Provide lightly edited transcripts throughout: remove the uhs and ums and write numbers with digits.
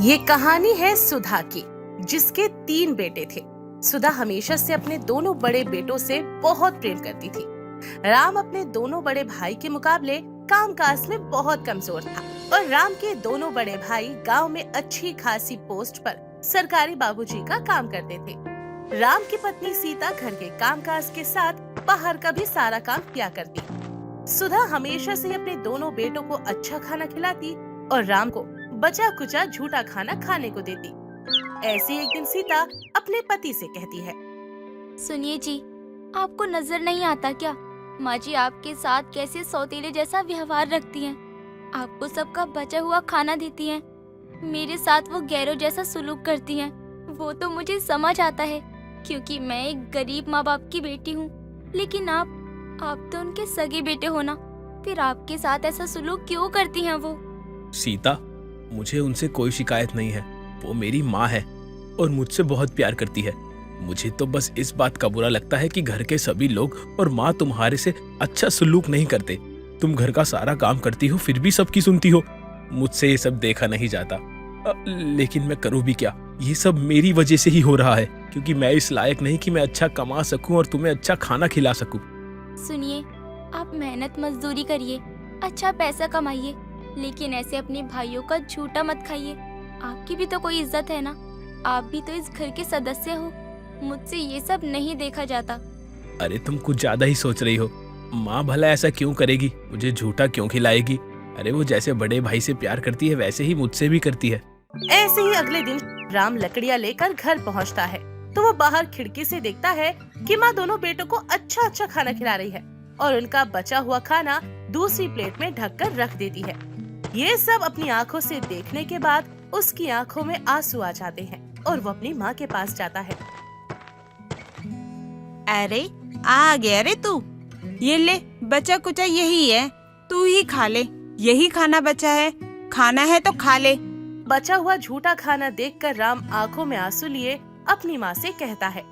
ये कहानी है सुधा की, जिसके 3 बेटे थे। सुधा हमेशा से अपने दोनों बड़े बेटों से बहुत प्रेम करती थी। राम अपने दोनों बड़े भाई के मुकाबले कामकाज में बहुत कमजोर था और राम के दोनों बड़े भाई गांव में अच्छी खासी पोस्ट पर सरकारी बाबूजी का काम करते थे। राम की पत्नी सीता घर के कामकाज के साथ बाहर का भी सारा काम किया करती। सुधा हमेशा से अपने दोनों बेटों को अच्छा खाना खिलाती और राम को बचा कुचा झूठा खाना खाने को देती। ऐसी एक दिन सीता अपने पति से कहती है, सुनिए जी, आपको नजर नहीं आता क्या माँ जी आपके साथ कैसे सौतेले जैसा व्यवहार रखती हैं? आपको सबका बचा हुआ खाना देती हैं, मेरे साथ वो गैरों जैसा सुलूक करती हैं। वो तो मुझे समझ आता है क्योंकि मैं एक गरीब माँ बाप की बेटी हूँ, लेकिन आप तो उनके सगे बेटे हो ना, फिर आपके साथ ऐसा सुलूक क्यों करती हैं वो? सीता, मुझे उनसे कोई शिकायत नहीं है। वो मेरी माँ है और मुझसे बहुत प्यार करती है। मुझे तो बस इस बात का बुरा लगता है कि घर के सभी लोग और माँ तुम्हारे से अच्छा सलूक नहीं करते। तुम घर का सारा काम करती हो फिर भी सबकी सुनती हो। मुझसे ये सब देखा नहीं जाता। लेकिन मैं करूँ भी क्या? ये सब मेरी वजह से ही हो रहा है क्योंकि मैं इस लायक नहीं कि मैं अच्छा कमा सकूं और तुम्हें अच्छा खाना खिला सकूं। सुनिए, आप मेहनत मजदूरी करिए, अच्छा पैसा कमाइए, लेकिन ऐसे अपने भाइयों का झूठा मत खाइए। आपकी भी तो कोई इज्जत है ना, आप भी तो इस घर के सदस्य हो। मुझसे ये सब नहीं देखा जाता। अरे तुम कुछ ज्यादा ही सोच रही हो। माँ भला ऐसा क्यों करेगी? मुझे झूठा क्यों खिलाएगी? अरे वो जैसे बड़े भाई से प्यार करती है वैसे ही मुझसे भी करती है। ऐसे ही अगले दिन राम लकड़ियाँ लेकर घर पहुँचता है तो वो बाहर खिड़की से देखता है कि माँ दोनों बेटों को अच्छा अच्छा खाना खिला रही है और उनका बचा हुआ खाना दूसरी प्लेट में ढककर रख देती है। ये सब अपनी आँखों से देखने के बाद उसकी आँखों में आंसू आ जाते हैं और वो अपनी माँ के पास जाता है। अरे आ गया रे तू, ये ले बचा कुचा यही है, तू ही खा ले। यही खाना बचा है, खाना है तो खा ले। बचा हुआ झूठा खाना देखकर राम आंखों में आंसू लिए अपनी माँ से कहता है,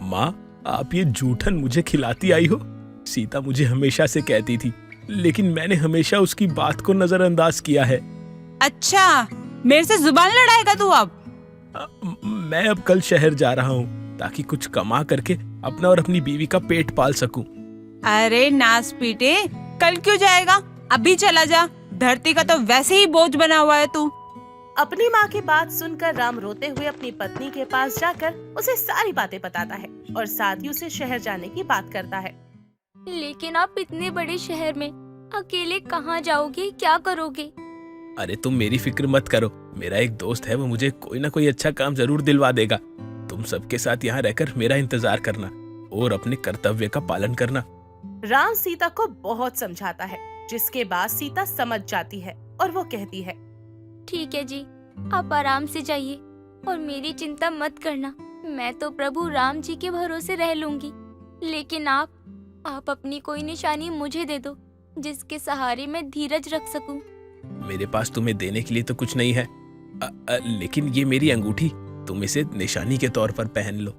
माँ, आप ये जूठन मुझे खिलाती आई हो? सीता मुझे हमेशा से कहती थी, लेकिन मैंने हमेशा उसकी बात को नजरअंदाज किया है। अच्छा, मेरे से जुबान लड़ाएगा तू अब? मैं अब कल शहर जा रहा हूँ ताकि कुछ कमा करके अपना और अपनी बीवी का पेट पाल सकूं। अरे नास पीटे, कल क्यों जाएगा? अभी चला जा, धरती का तो वैसे ही बोझ बना हुआ है तू। अपनी माँ की बात सुनकर राम रोते हुए अपनी पत्नी के पास जाकर उसे सारी बातें बताता है और साथ ही उसे शहर जाने की बात करता है। लेकिन आप इतने बड़े शहर में अकेले कहाँ जाओगे, क्या करोगे? अरे तुम मेरी फिक्र मत करो, मेरा एक दोस्त है, वो मुझे कोई ना कोई अच्छा काम जरूर दिलवा देगा। तुम सबके साथ यहाँ रहकर मेरा इंतजार करना और अपने कर्तव्य का पालन करना। राम सीता को बहुत समझाता है, जिसके बाद सीता समझ जाती है और वो कहती है, ठीक है जी, आप आराम से जाइए और मेरी चिंता मत करना। मैं तो प्रभु राम जी के भरोसे रह लूंगी, लेकिन आप अपनी कोई निशानी मुझे दे दो जिसके सहारे मैं धीरज रख सकूं। मेरे पास तुम्हें देने के लिए तो कुछ नहीं है, लेकिन ये मेरी अंगूठी, तुम इसे निशानी के तौर पर पहन लो।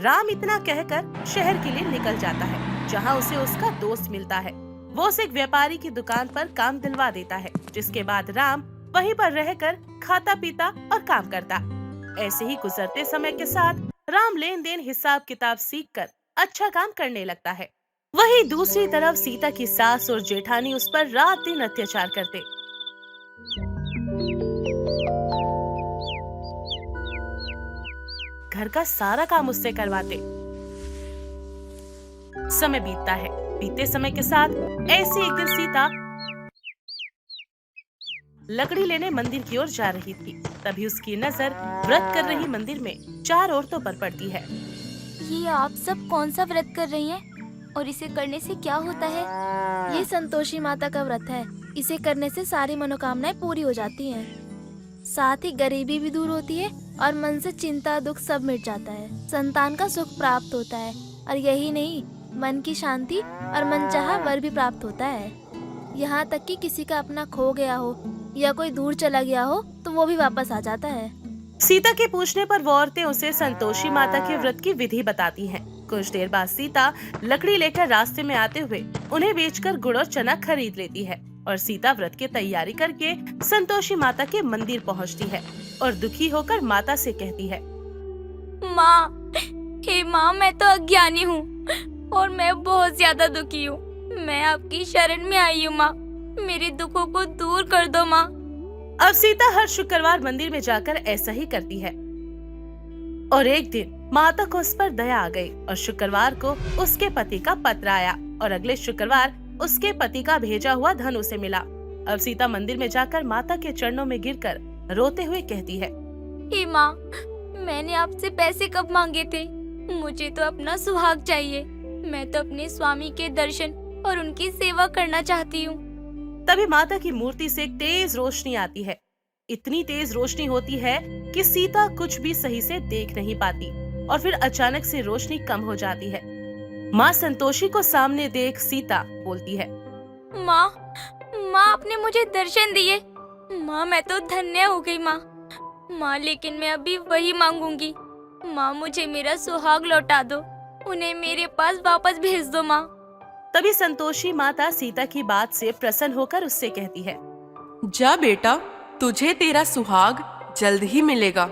राम इतना कहकर शहर के लिए निकल जाता है, जहाँ उसे उसका दोस्त मिलता है। वो उसे एक व्यापारी की दुकान पर काम दिलवा देता है, जिसके बाद राम वहीं पर रहकर खाता पीता और काम करता। ऐसे ही गुजरते समय के साथ राम लेन देन हिसाब किताब सीखकर अच्छा काम करने लगता है। वहीं दूसरी तरफ सीता की सास और जेठानी उस पर रात दिन अत्याचार करते। घर का सारा काम उससे करवाते। समय बीतता है, बीते समय के साथ ऐसे एक दिन सीता लकड़ी लेने मंदिर की ओर जा रही थी। तभी उसकी नजर व्रत कर रही मंदिर में 4 औरतों पर पड़ती है। ये आप सब कौन सा व्रत कर रही हैं? और इसे करने से क्या होता है? ये संतोषी माता का व्रत है। इसे करने से सारी मनोकामनाएं पूरी हो जाती हैं। साथ ही गरीबी भी दूर होती है और मन से चिंता दुख सब मिट जाता है। संतान का सुख प्राप्त होता है और यही नहीं, मन की शांति और मनचाहा वर भी प्राप्त होता है। यहाँ तक कि किसी का अपना खो गया हो या कोई दूर चला गया हो तो वो भी वापस आ जाता है। सीता के पूछने पर वो औरतें उसे संतोषी माता के व्रत की विधि बताती हैं। कुछ देर बाद सीता लकड़ी लेकर रास्ते में आते हुए उन्हें बेचकर गुड़ और चना खरीद लेती है और सीता व्रत की तैयारी करके संतोषी माता के मंदिर पहुंचती है और दुखी होकर माता से कहती है, माँ, हे माँ, मैं तो अज्ञानी हूँ और मैं बहुत ज्यादा दुखी हूँ। मैं आपकी शरण में आई हूँ माँ, मेरे दुखों को दूर कर दो माँ। अब सीता हर शुक्रवार मंदिर में जाकर ऐसा ही करती है और एक दिन माता को उस पर दया आ गई और शुक्रवार को उसके पति का पत्र आया और अगले शुक्रवार उसके पति का भेजा हुआ धन उसे मिला। अब सीता मंदिर में जाकर माता के चरणों में गिरकर रोते हुए कहती है, हे माँ, मैंने आपसे पैसे कब मांगे थे? मुझे तो अपना सुहाग चाहिए। मैं तो अपने स्वामी के दर्शन और उनकी सेवा करना चाहती हूँ। तभी माता की मूर्ति से एक तेज रोशनी आती है। इतनी तेज रोशनी होती है कि सीता कुछ भी सही से देख नहीं पाती और फिर अचानक से रोशनी कम हो जाती है। माँ संतोषी को सामने देख सीता बोलती है, माँ, आपने मुझे दर्शन दिए। माँ, मैं तो धन्य हो गई माँ, लेकिन मैं अभी वही मांगूंगी। माँ, मुझे मेरा सुहाग लौटा दो, उन्हें मेरे पास वापस भेज दो माँ। तभी संतोषी माता सीता की बात से प्रसन्न होकर उससे कहती है, जा बेटा, तुझे तेरा सुहाग जल्द ही मिलेगा।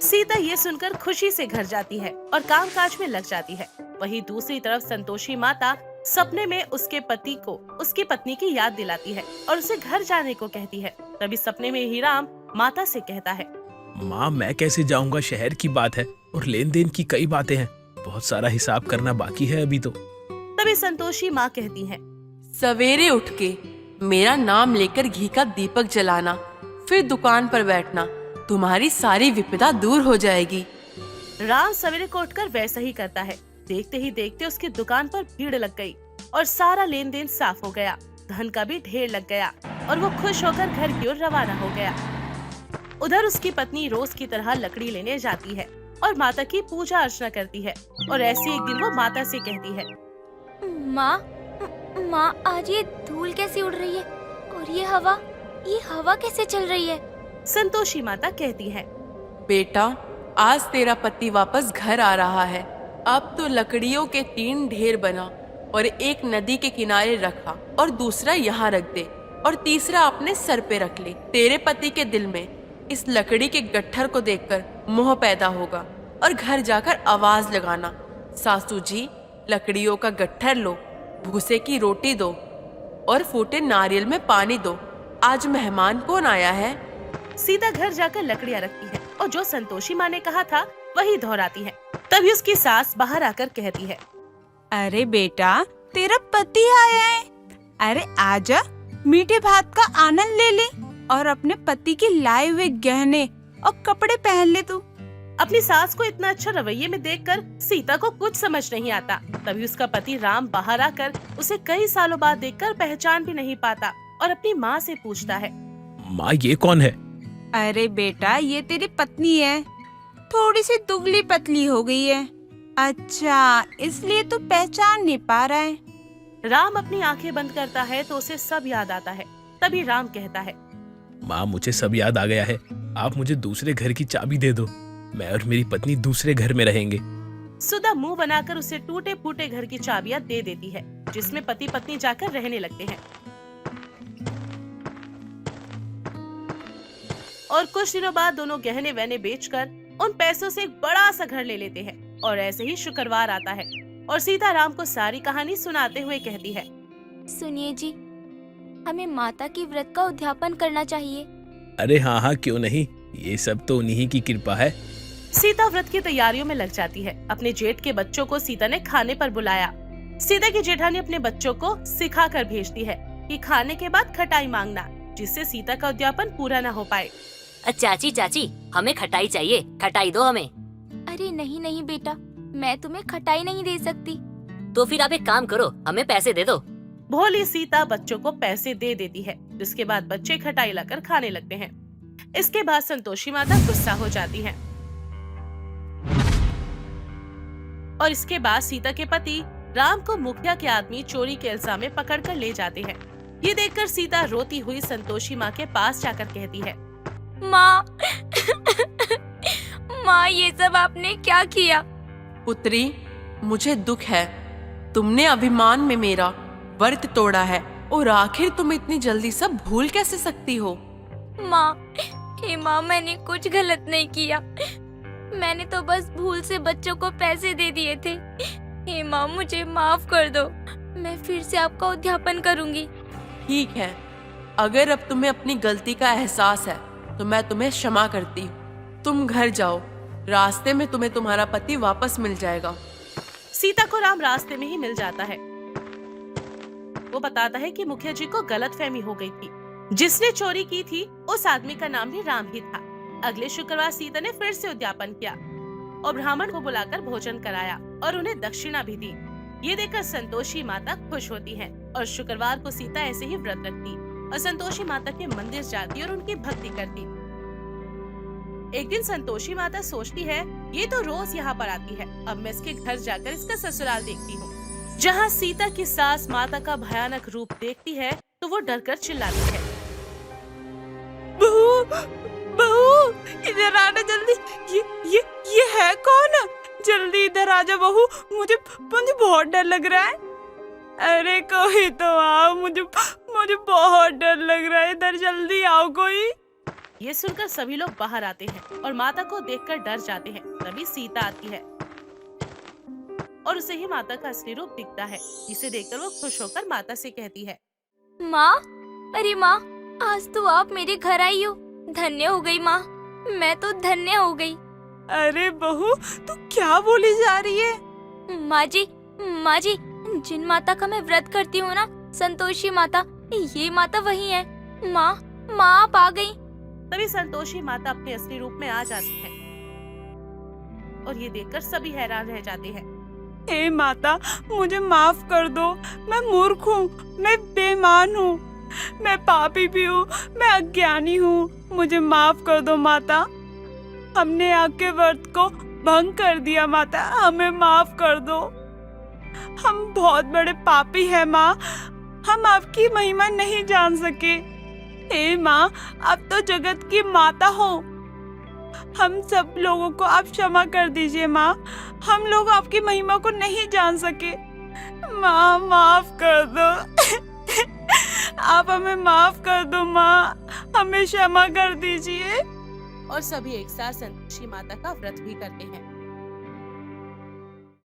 सीता ये सुनकर खुशी से घर जाती है और कामकाज में लग जाती है। वहीं दूसरी तरफ संतोषी माता सपने में उसके पति को उसकी पत्नी की याद दिलाती है और उसे घर जाने को कहती है। तभी सपने में ही राम माता से कहता है, माँ, मैं कैसे जाऊंगा? शहर की बात है और लेन देन की कई बातें हैं, बहुत सारा हिसाब करना बाकी है अभी तो। तभी संतोषी माँ कहती है, सवेरे उठ के मेरा नाम लेकर घी का दीपक जलाना, फिर दुकान पर बैठना, तुम्हारी सारी विपदा दूर हो जाएगी। राम सवेरे को उठकर वैसा ही करता है। देखते ही देखते उसकी दुकान पर भीड़ लग गई और सारा लेन देन साफ हो गया, धन का भी ढेर लग गया और वो खुश होकर घर की ओर रवाना हो गया। उधर उसकी पत्नी रोज की तरह लकड़ी लेने जाती है और माता की पूजा अर्चना करती है और ऐसे एक दिन वो माता से कहती है, माँ, आज ये धूल कैसी उड़ रही है और ये हवा कैसे चल रही है? संतोषी माता कहती है, बेटा, आज तेरा पति वापस घर आ रहा है। अब तो लकड़ियों के 3 ढेर बना और एक नदी के किनारे रखा और दूसरा यहाँ रख दे और तीसरा अपने सर पे रख ले। तेरे पति के दिल में इस लकड़ी के गट्ठर को देखकर मोह पैदा होगा और घर जाकर आवाज लगाना, सासू जी, लकड़ियों का गट्ठर लो, भूसे की रोटी दो और फूटे नारियल में पानी दो। आज मेहमान कौन आया है? सीता घर जाकर लकड़ियाँ रखती है और जो संतोषी माँ ने कहा था वही दोहराती है। तभी उसकी सास बाहर आकर कहती है, अरे बेटा, तेरा पति आया है। अरे आजा, मीठे भात का आनंद ले ले और अपने पति के लाए हुए गहने और कपड़े पहन ले तू। अपनी सास को इतना अच्छा रवैये में देखकर सीता को कुछ समझ नहीं आता। तभी उसका पति राम बाहर आकर उसे कई सालों बाद देखकर पहचान भी नहीं पाता और अपनी माँ से पूछता है, माँ, ये कौन है? अरे बेटा, ये तेरी पत्नी है, थोड़ी सी दुबली पतली हो गई है। अच्छा, इसलिए तू पहचान नहीं पा रहा है। राम अपनी आंखें बंद करता है तो उसे सब याद आता है। तभी राम कहता है, माँ, मुझे सब याद आ गया है। आप मुझे दूसरे घर की चाबी दे दो, मैं और मेरी पत्नी दूसरे घर में रहेंगे। सुधा मुंह बनाकर उसे टूटे फूटे घर की चाबियां दे देती है, जिसमें पति पत्नी जाकर रहने लगते हैं। और कुछ दिनों बाद दोनों गहने वहने बेचकर उन पैसों से एक बड़ा सा घर ले लेते हैं। और ऐसे ही शुक्रवार आता है और सीता राम को सारी कहानी सुनाते हुए कहती है, सुनिए जी, हमें माता की व्रत का उद्यापन करना चाहिए। अरे हाँ हाँ, क्यों नहीं, ये सब तो उन्हीं की कृपा है। सीता व्रत की तैयारियों में लग जाती है। अपने जेठ के बच्चों को सीता ने खाने पर बुलाया। सीता की जेठानी अपने बच्चों को सिखा कर भेजती है कि खाने के बाद खटाई मांगना, जिससे सीता का उद्यापन पूरा न हो पाए। चाची चाची, हमें खटाई चाहिए, खटाई दो हमें। अरे नहीं नहीं बेटा, मैं तुम्हें खटाई नहीं दे सकती। तो फिर आप एक काम करो, हमें पैसे दे दो। भोली सीता बच्चों को पैसे दे देती है, जिसके बाद बच्चे खटाई लाकर खाने लगते हैं। इसके बाद संतोषी माता गुस्सा हो जाती है और इसके बाद सीता के पति राम को मुखिया के आदमी चोरी के इल्जाम में पकड़कर ले जाते हैं। ये देखकर सीता रोती हुई संतोषी माँ के पास जाकर कहती है, माँ माँ, ये सब आपने क्या किया? पुत्री, मुझे दुख है। तुमने अभिमान में मेरा व्रत तोड़ा है, और आखिर तुम इतनी जल्दी सब भूल कैसे सकती हो? माँ, हे माँ, मैंने कुछ गलत नहीं किया। मैंने तो बस भूल से बच्चों को पैसे दे दिए थे। हे माँ, मुझे माफ कर दो। मैं फिर से आपका उद्यापन करूंगी। ठीक है, अगर अब तुम्हें अपनी गलती का एहसास है तो मैं तुम्हें क्षमा करती हूँ। तुम घर जाओ, रास्ते में तुम्हें तुम्हारा पति वापस मिल जाएगा। सीता को राम रास्ते में ही मिल जाता है। वो बताता है कि मुखिया जी को गलतफहमी हो गई थी। जिसने चोरी की थी उस आदमी का नाम भी राम ही था। अगले शुक्रवार सीता ने फिर से उद्यापन किया और ब्राह्मण को बुलाकर भोजन कराया और उन्हें दक्षिणा भी दी। ये देखकर संतोषी माता खुश होती है और शुक्रवार को सीता ऐसे ही व्रत रखती और संतोषी माता के मंदिर जाती और उनकी भक्ति करती। एक दिन संतोषी माता सोचती है, ये तो रोज यहाँ पर आती है, अब मैं इसके घर जाकर इसका ससुराल देखती हूँ। जहाँ सीता की सास माता का भयानक रूप देखती है तो वो डरकर चिल्लाती है, बहू, बहू, इधर आना जल्दी। ये है कौन? जल्दी इधर आ जा बहू, मुझे बहुत डर लग रहा है। अरे कोई तो आओ, मुझे बहुत डर लग रहा है। इधर जल्दी आओ कोई। ये सुनकर सभी लोग बाहर आते हैं और माता को देखकर डर जाते हैं। तभी सीता आती है और उसे ही माता का असली रूप दिखता है, जिसे देखकर वो खुश होकर माता से कहती है, माँ, अरे माँ, आज तो आप मेरे घर आई हो। धन्य हो गई माँ, मैं तो धन्य हो गई। अरे बहू, तू क्या बोली जा रही है? माँ जी, जिन माता का मैं व्रत करती हूँ ना, संतोषी माता, ये माता वही है। माँ, आप आ गई। तभी संतोषी माता अपने असली रूप में आ जाती है और ये देखकर सभी हैरान रह जाते हैं। हे माता, मुझे माफ कर दो। मैं मूर्ख हूँ, मैं बेईमान हूँ, मैं पापी भी हूँ, मैं अज्ञानी हूँ। मुझे माफ कर दो माता। हमने आपके व्रत को भंग कर दिया माता, हमें माफ कर दो। हम बहुत बड़े पापी हैं माँ, हम आपकी महिमा नहीं जान सके। हे माँ, आप तो जगत की माता हो। हम सब लोगों को आप क्षमा कर दीजिए माँ, हम लोग आपकी महिमा को नहीं जान सके। माँ, माफ कर दो। आप हमें माफ कर दो माँ, हमें क्षमा कर दीजिए। और सभी एक साथ संतोषी माता का व्रत भी करते हैं।